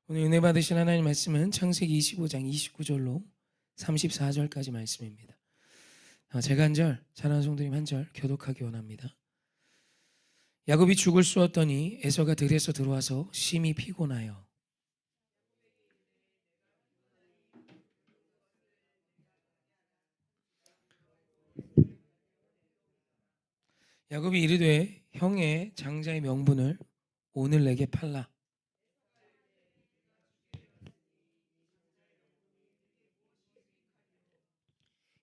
오늘 은혜 받으신 하나님 말씀은 창세기 25장 29절로 34절까지 말씀입니다. 제가 한 절, 자라는 성도님 한 절 교독하기 원합니다. 야곱이 죽을 쏘았더니 에서가 들에서 들어와서 심히 피곤하여 야곱이 이르되 형의 장자의 명분을 오늘 내게 팔라.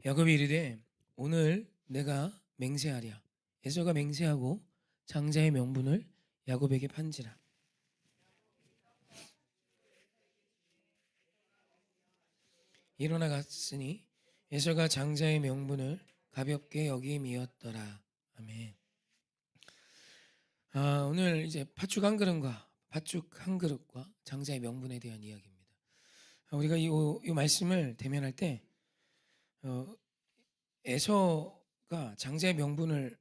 야곱이 이르되 오늘 내가 맹세하랴. 에서가 맹세하고 장자의 명분을 야곱에게 판지라. 일어나 갔으니 에서가 장자의 명분을 가볍게 여김이었더라. 아멘. 오늘 이제 팥죽 한 그릇과 장자의 명분에 대한 이야기입니다. 우리가 이 말씀을 대면할 때 에서가 장자의 명분을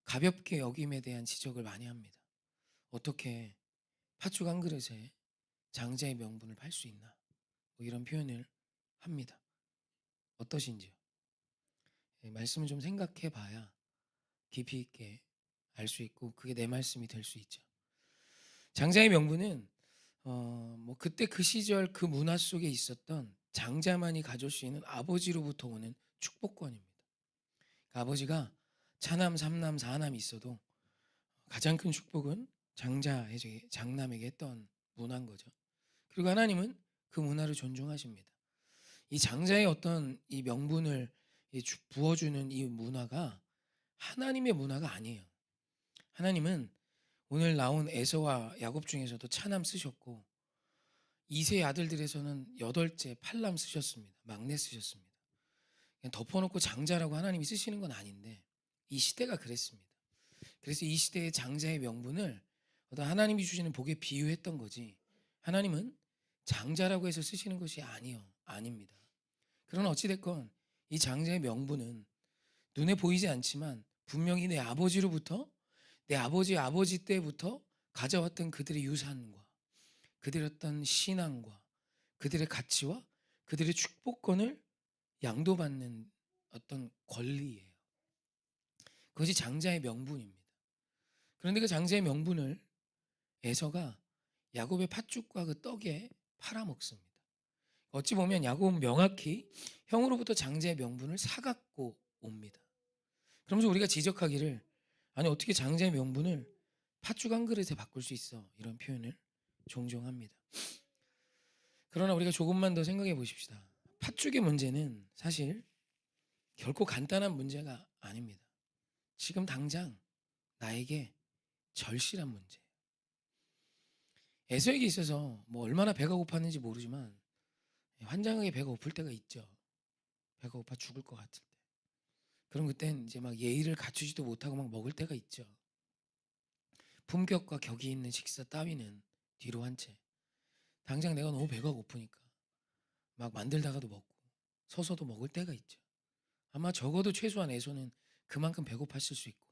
가볍게 여김에 대한 지적을 많이 합니다. 어떻게 팥죽 한 그릇에 장자의 명분을 팔 수 있나? 뭐 이런 표현을 합니다. 어떠신지요? 말씀을 좀 생각해 봐야 깊이 있게 알 수 있고 그게 내 말씀이 될 수 있죠. 장자의 명분은 뭐 그때 그 시절 그 문화 속에 있었던 장자만이 가질 수 있는 아버지로부터 오는 축복권입니다. 그 아버지가 차남, 삼남, 사남이 있어도 가장 큰 축복은 장남에게 했던 문화인 거죠. 그리고 하나님은 그 문화를 존중하십니다. 이 장자의 어떤 이 명분을 부어주는 이 문화가 하나님의 문화가 아니에요. 하나님은 오늘 나온 에서와 야곱 중에서도 차남 쓰셨고 이세 아들들에서는 여덟째 팔남 쓰셨습니다. 막내 쓰셨습니다. 그냥 덮어놓고 장자라고 하나님이 쓰시는 건 아닌데 이 시대가 그랬습니다. 그래서 이 시대의 장자의 명분을 어떤 하나님이 주시는 복에 비유했던 거지 하나님은 장자라고 해서 쓰시는 것이 아닙니다. 그러나 어찌됐건 이 장자의 명분은 눈에 보이지 않지만 분명히 내 아버지로부터 내 아버지의 아버지 때부터 가져왔던 그들의 유산과 그들의 어떤 신앙과 그들의 가치와 그들의 축복권을 양도받는 어떤 권리예요. 그것이 장자의 명분입니다. 그런데 그 장자의 명분을 에서가 야곱의 팥죽과 그 떡에 팔아먹습니다. 어찌 보면 야곱은 명확히 형으로부터 장자의 명분을 사갖고 옵니다. 그러면서 우리가 지적하기를 아니 어떻게 장자의 명분을 팥죽 한 그릇에 바꿀 수 있어 이런 표현을 종종 합니다. 그러나 우리가 조금만 더 생각해 보십시다. 팥죽의 문제는 사실 결코 간단한 문제가 아닙니다. 지금 당장 나에게 절실한 문제. 에서에게 있어서 뭐 얼마나 배가 고팠는지 모르지만 환장하게 배가 고플 때가 있죠. 배가 고파 죽을 것 같을 때. 그럼 그땐 이제 막 예의를 갖추지도 못하고 막 먹을 때가 있죠. 품격과 격이 있는 식사 따위는 뒤로 한 채. 당장 내가 너무 배가 고프니까 막 만들다가도 먹고 서서도 먹을 때가 있죠. 아마 적어도 최소한 에서는 그만큼 배고팠을 수 있고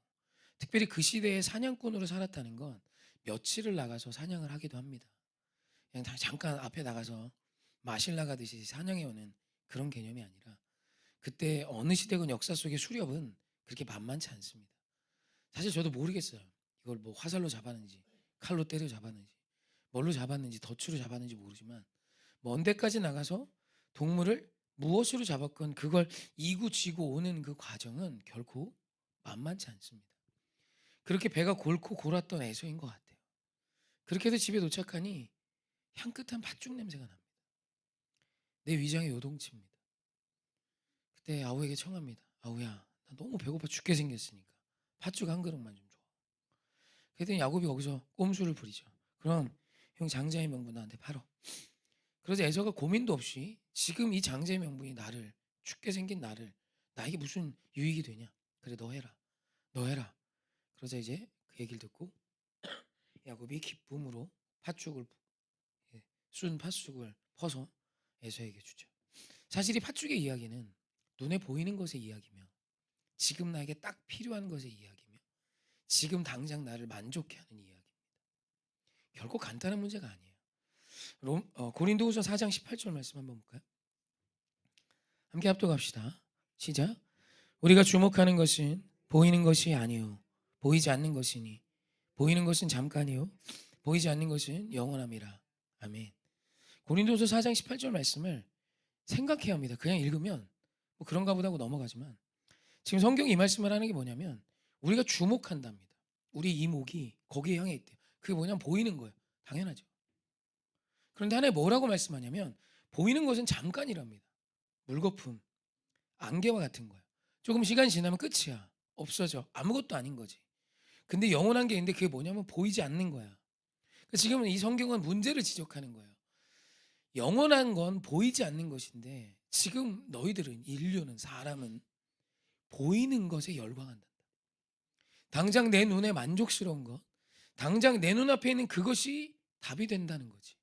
특별히 그 시대에 사냥꾼으로 살았다는 건 며칠을 나가서 사냥을 하기도 합니다. 그냥 잠깐 앞에 나가서 마실 나가듯이 사냥해 오는 그런 개념이 아니라 그때 어느 시대건 역사 속의 수렵은 그렇게 만만치 않습니다. 사실 저도 모르겠어요. 이걸 뭐 화살로 잡았는지 칼로 때려 잡았는지 뭘로 잡았는지 덫으로 잡았는지 모르지만 먼 데까지 나가서 동물을 무엇으로 잡았건 그걸 이고 지고 오는 그 과정은 결코 만만치 않습니다. 그렇게 배가 골고 골았던 에서인 것 같아요. 그렇게 해서 집에 도착하니 향긋한 팥죽 냄새가 납니다. 내 위장이 요동칩니다. 그때 아우에게 청합니다. 아우야, 나 너무 배고파 죽게 생겼으니까 팥죽 한 그릇만 좀 줘. 그랬더니 야곱이 거기서 꼼수를 부리죠. 그럼 형 장자의 명분 나한테 팔어. 그래서 에서가 고민도 없이 지금 이 장자의 명분이 나를 죽게 생긴 나에게 무슨 유익이 되냐? 그래 너 해라. 너 해라. 그러자 이제 그 얘기를 듣고 야곱이 기쁨으로 팥죽을 예, 순 팥죽을 퍼서 에서에게 주죠. 사실 이 팥죽의 이야기는 눈에 보이는 것의 이야기며 지금 나에게 딱 필요한 것의 이야기며 지금 당장 나를 만족해 하는 이야기입니다. 결코 간단한 문제가 아니에요. 고린도후서 4장 18절 말씀 한번 볼까요? 함께 합독합시다. 시작. 우리가 주목하는 것은 보이는 것이 아니요 보이지 않는 것이니 보이는 것은 잠깐이요 보이지 않는 것은 영원함이라. 아멘. 고린도서 4장 18절 말씀을 생각해야 합니다. 그냥 읽으면 뭐 그런가 보다 하고 넘어가지만 지금 성경이 이 말씀을 하는 게 뭐냐면 우리가 주목한답니다. 우리 이목이 거기에 향해 있대요. 그게 뭐냐면 보이는 거예요. 당연하죠. 그런데 하나님 뭐라고 말씀하냐면 보이는 것은 잠깐이랍니다. 물거품, 안개와 같은 거예요. 조금 시간이 지나면 끝이야. 없어져. 아무것도 아닌 거지. 근데 영원한 게 있는데 그게 뭐냐면 보이지 않는 거야. 그러니까 지금은 이 성경은 문제를 지적하는 거예요. 영원한 건 보이지 않는 것인데 지금 너희들은 인류는 사람은 보이는 것에 열광한다. 당장 내 눈에 만족스러운 것, 당장 내 눈앞에 있는 그것이 답이 된다는 거지.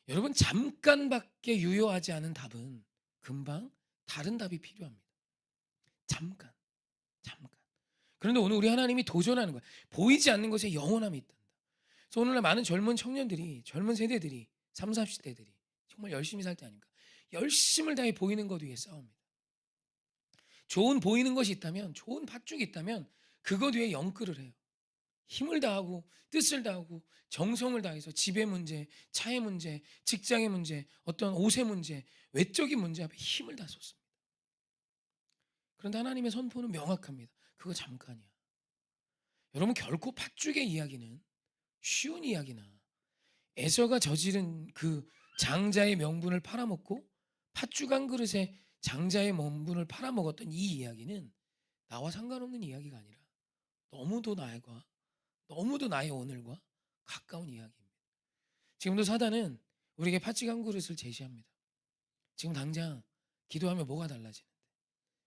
여러분 잠깐밖에 유효하지 않은 답은 금방 다른 답이 필요합니다. 잠깐. 그런데 오늘 우리 하나님이 도전하는 거야. 보이지 않는 것에 영원함이 있단다. 그래서 오늘날 많은 젊은 청년들이, 젊은 세대들이, 3, 40대들이 정말 열심히 살 때 아닙니까? 열심을 다해 보이는 것 위해 싸웁니다. 좋은 보이는 것이 있다면, 좋은 팥죽이 있다면 그것 위에 영끌을 해요. 힘을 다하고 뜻을 다하고 정성을 다해서 집의 문제, 차의 문제, 직장의 문제, 어떤 옷의 문제, 외적인 문제 앞에 힘을 다 쏟습니다. 그런데 하나님의 선포는 명확합니다. 그거 잠깐이야. 여러분 결코 팥죽의 이야기는 쉬운 이야기나 에서가 저지른 그 장자의 명분을 팔아먹고 팥죽 한 그릇에 장자의 명분을 팔아먹었던 이 이야기는 나와 상관없는 이야기가 아니라 너무도 나의 오늘과 가까운 이야기입니다. 지금도 사단은 우리에게 팥죽 한 그릇을 제시합니다. 지금 당장 기도하면 뭐가 달라지는데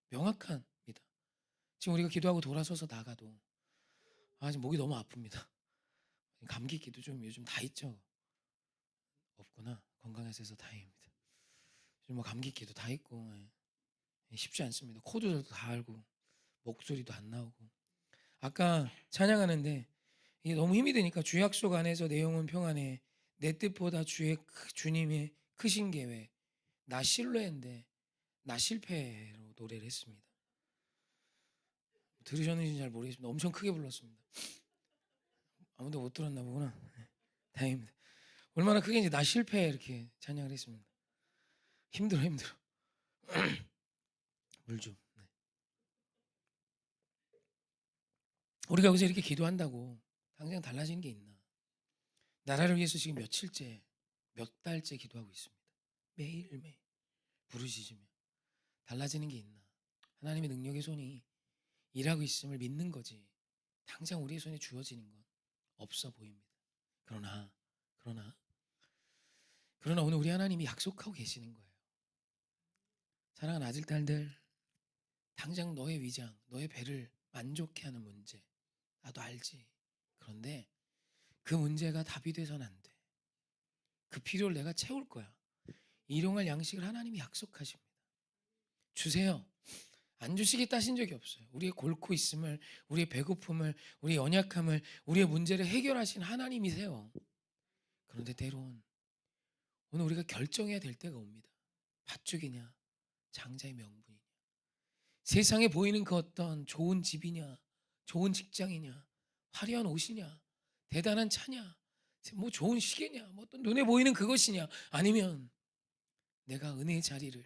명확합니다. 지금 우리가 기도하고 돌아서서 나가도 지금 목이 너무 아픕니다. 감기기도 좀 요즘 다 있죠. 없구나. 건강해서 다행입니다. 요즘 뭐 감기기도 다 있고 쉽지 않습니다. 코도 다 알고 목소리도 안 나오고. 아까 찬양하는데 이게 너무 힘이 드니까 주 약속 안에서 내 영혼 평안해 내 뜻보다 주님의 크신 계획 나 신뢰인데 나 실패로 노래를 했습니다. 들으셨는지 잘 모르겠습니다. 엄청 크게 불렀습니다. 아무도 못 들었나 보구나. 다행입니다. 얼마나 크게 이제 나 실패 이렇게 찬양을 했습니다. 힘들어. 물 좀. 네. 우리가 여기서 이렇게 기도한다고 당장 달라지는 게 있나? 나라를 위해서 지금 며칠째, 몇 달째 기도하고 있습니다. 매일매일 부르짖으며 달라지는 게 있나? 하나님의 능력의 손이 일하고 있음을 믿는 거지. 당장 우리의 손에 주어지는 건 없어 보입니다. 그러나 오늘 우리 하나님이 약속하고 계시는 거예요. 사랑하는 아들, 딸들, 당장 너의 위장, 너의 배를 만족해 하는 문제 나도 알지. 그런데 그 문제가 답이 돼서는 안 돼. 그 필요를 내가 채울 거야. 일용할 양식을 하나님이 약속하십니다. 주세요. 안 주시겠다 하신 적이 없어요. 우리의 골고 있음을, 우리의 배고픔을, 우리의 연약함을, 우리의 문제를 해결하신 하나님이세요. 그런데 때론 오늘 우리가 결정해야 될 때가 옵니다. 팥죽이냐 장자의 명분이냐, 세상에 보이는 그 어떤 좋은 집이냐, 좋은 직장이냐, 화려한 옷이냐, 대단한 차냐, 뭐 좋은 시계냐, 뭐 어떤 눈에 보이는 그것이냐, 아니면 내가 은혜의 자리를,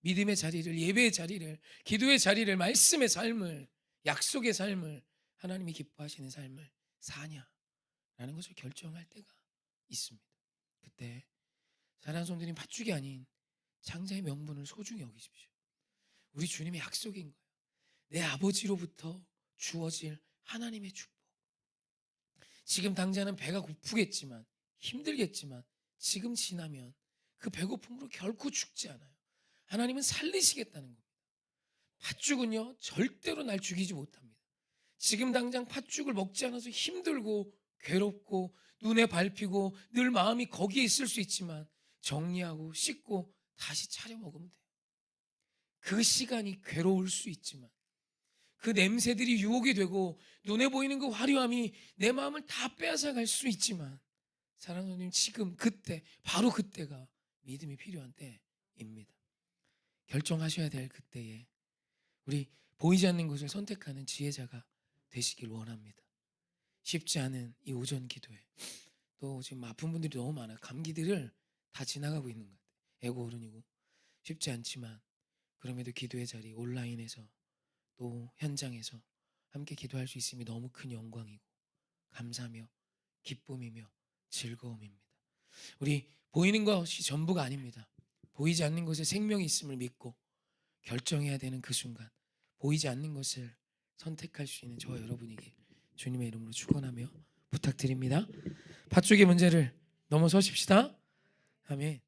믿음의 자리를, 예배의 자리를, 기도의 자리를, 말씀의 삶을, 약속의 삶을, 하나님이 기뻐하시는 삶을 사냐라는 것을 결정할 때가 있습니다. 그때 사랑하는 성도님, 팥죽이 아닌 장자의 명분을 소중히 여기십시오. 우리 주님의 약속인 거예요. 내 아버지로부터 주어질 하나님의 축복. 지금 당장은 배가 고프겠지만, 힘들겠지만, 지금 지나면 그 배고픔으로 결코 죽지 않아요. 하나님은 살리시겠다는 겁니다. 팥죽은요 절대로 날 죽이지 못합니다. 지금 당장 팥죽을 먹지 않아서 힘들고 괴롭고 눈에 밟히고 늘 마음이 거기에 있을 수 있지만 정리하고 씻고 다시 차려 먹으면 돼요. 그 시간이 괴로울 수 있지만, 그 냄새들이 유혹이 되고 눈에 보이는 그 화려함이 내 마음을 다 빼앗아갈 수 있지만, 사랑하는 주님, 지금 그때 바로 그때가 믿음이 필요한 때입니다. 결정하셔야 될 그때에 우리 보이지 않는 것을 선택하는 지혜자가 되시길 원합니다. 쉽지 않은 이 오전 기도에 또 지금 아픈 분들이 너무 많아요. 감기들을 다 지나가고 있는 것 같아요. 애고어른이고 쉽지 않지만 그럼에도 기도의 자리 온라인에서 또 현장에서 함께 기도할 수 있음이 너무 큰 영광이고 감사며 기쁨이며 즐거움입니다. 우리 보이는 것이 전부가 아닙니다. 보이지 않는 것에 생명이 있음을 믿고 결정해야 되는 그 순간 보이지 않는 것을 선택할 수 있는 저와 여러분에게 주님의 이름으로 축원하며 부탁드립니다. 팥죽의 문제를 넘어서십시다. 아멘.